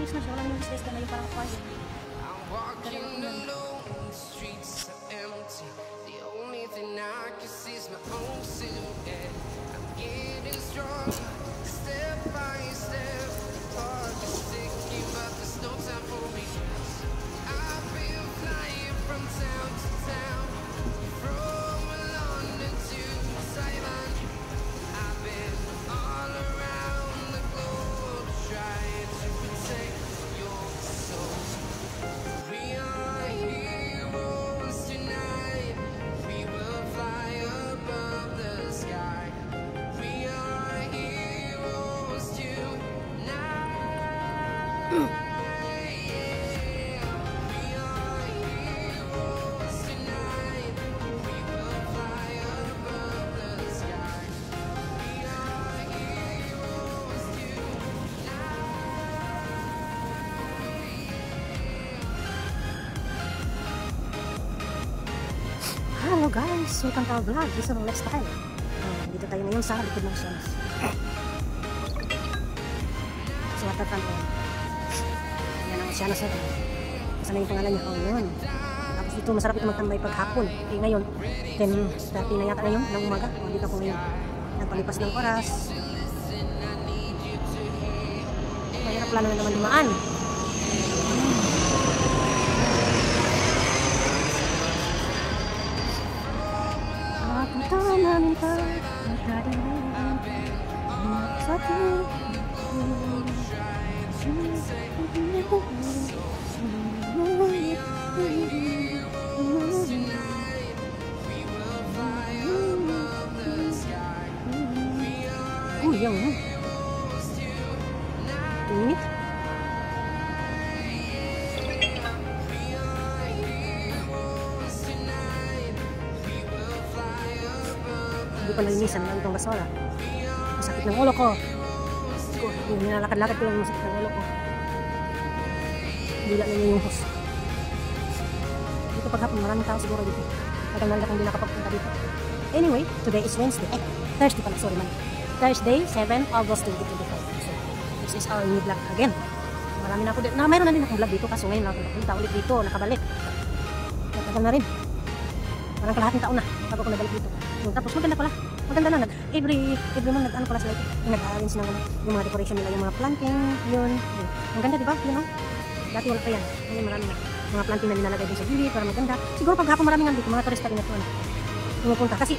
maayos na siya. Wala nang stress na yung parang quiet. Hello guys, welcome to our vlog. This is our lifestyle. Dito tayo ngayon sa likod ng Sianas. Sa waterfront o. Yan ang Sianas natin. Saan na yung pangalan niya? Oh, yun. Tapos dito, masarap ito magtambay paghapon. Eh ngayon, 10:30 na yata ngayon ng umaga. Dito ako ngayon. Nagpalipas ng oras. Mahirap plano na naman dumaan. Yang ini hindi pa nalinisan lang itong basura. Masakit ng ulo ko. Yung nilalakad-lakad ko lang masakit ng ulo ko. Bila na niya yung hose. Dito paghapon maraming tao siguro dito. Tagal-tagal akong hindi nakapagpunta dito. Anyway, today is Wednesday. Thursday pala, sorry man. Thursday, 7 August 2025. So, this is our new vlog again. Marami na ako dito. Mayroon na din akong vlog dito kaso ngayon lang ako napunta ulit dito, nakabalik. Natagal na rin. Parang kalahating taon na bago ako nabalik dito. Tapos maganda pala. Maganda na. Every month nag-ano pala sila ito. Nag-arrange ng yung mga decoration nila, yung mga planting, yun. Ang ganda, di ba? Yun, no? Dati wala pa yan. Ngayon marami na. Mga planting na nilalagay din sa gilid para maganda. Siguro paghapon marami nga dito, mga turista din ito. Pumupunta. Kasi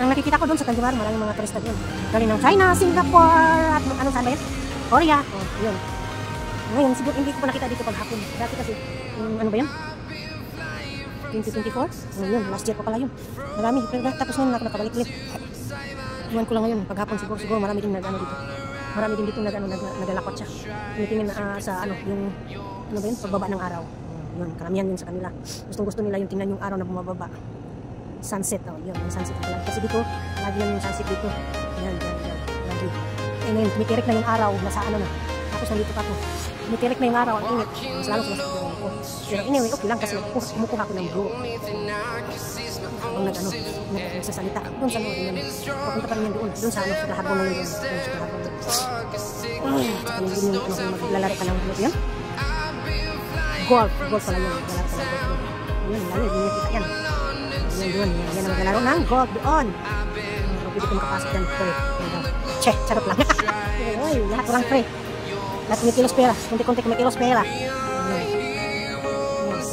ang nakikita ko doon sa Tanjung Mar, maraming mga turista doon. Galing ng China, Singapore, at anong saan ba yan? Korea. Oh, yun. Ngayon, siguro hindi ko pa nakita dito paghapon. Dati kasi, ano ba yan? 2024? Ano yun? Last year pa pala yun. Marami. Pero tapos ngayon ako nakabalik ulit. Iwan ko lang ngayon. Paghapon siguro marami din nag-ano dito. Marami din dito nagalakot siya. Tinitingin sa ano, yung, ano ba yun? Pagbaba ng araw. Yun, karamihan yun sa kanila. Gustong-gusto nila yung tingnan yung araw na bumababa. Sunset, oh, yun, yung sunset pala. Kasi dito, lagi yan yung sunset dito. Yan, lagi. Eh ngayon, tumitirik na yung araw, nasa ano na. Tapos nandito pa to. Tumitirik na yung araw, ang init. Mas lalo sa ko. Pero anyway, okay lang kasi kumukuha ko ng blue. Habang nagsasalita. Doon sa ano, papunta pa rin yan doon. Doon sa ano, sa kahapon na yun. Doon sa kahapon na yun. Tsaka yung maglalaro ka ng blue yun. Golf pala yun. Maglalaro ka ng golf. Yun, lalo, yun yung kita yan. Yan ang maglalaro ng golf doon. Pwede ko makapasok dyan. Che, charot lang. Ay, lahat walang pre. Lahat may kilos pera. Kunti-kunti may kilos pera.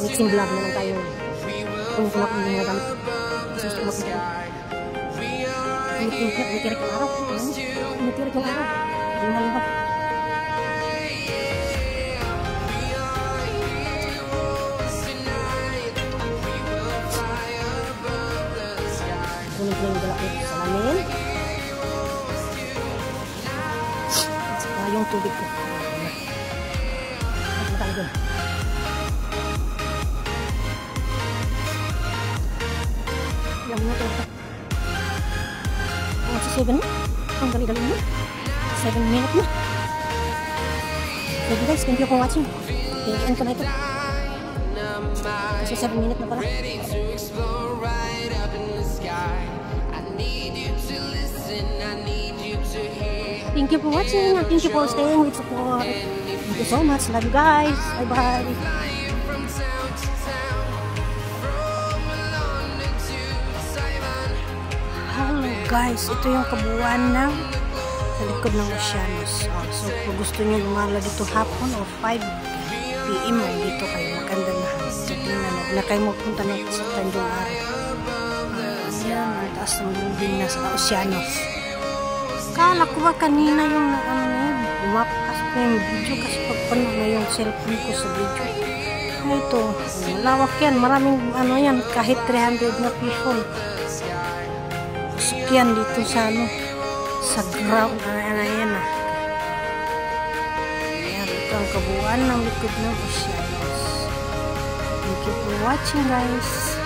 Mixing vlog naman tayo. Kung ako yung mga gamit. Gusto ko makita. Tumitirik yung araw. Tumitirik yung araw. Yung nalibag. Kunin ko yung dala ko sa lamin. At saka yung tubig ko. At matalo doon. Ilang minuto ito. Ang sa 7 na. Ang dali-dali mo. 7 minutes na. So guys, thank you for watching. Tingnan ko na ito. Kasi 7 minutes na pala. Thank you for watching and thank you for staying with support. Thank you so much. Love you guys. Bye-bye. Hello guys, ito yung kabuuan ng sa likod ng Oceanos. So kung gusto nyo lumala dito hapon o 5 PM dito kayo, maganda na. So tingnan mo, na kayo magpunta na sa Tanjung Araw. Ayan, ang taas ng building na sa Oceanos. Kala ko ba kanina yung bumapakas ko yung video kasi pagpanood na yung cellphone ko sa video. Ito, malawak yan, maraming yan, kahit 300 na people. Pasok yan dito sa sa ground, yan ah. Ayan, ito ang kabuuan ng likod ng Oceanos. Thank you for watching guys.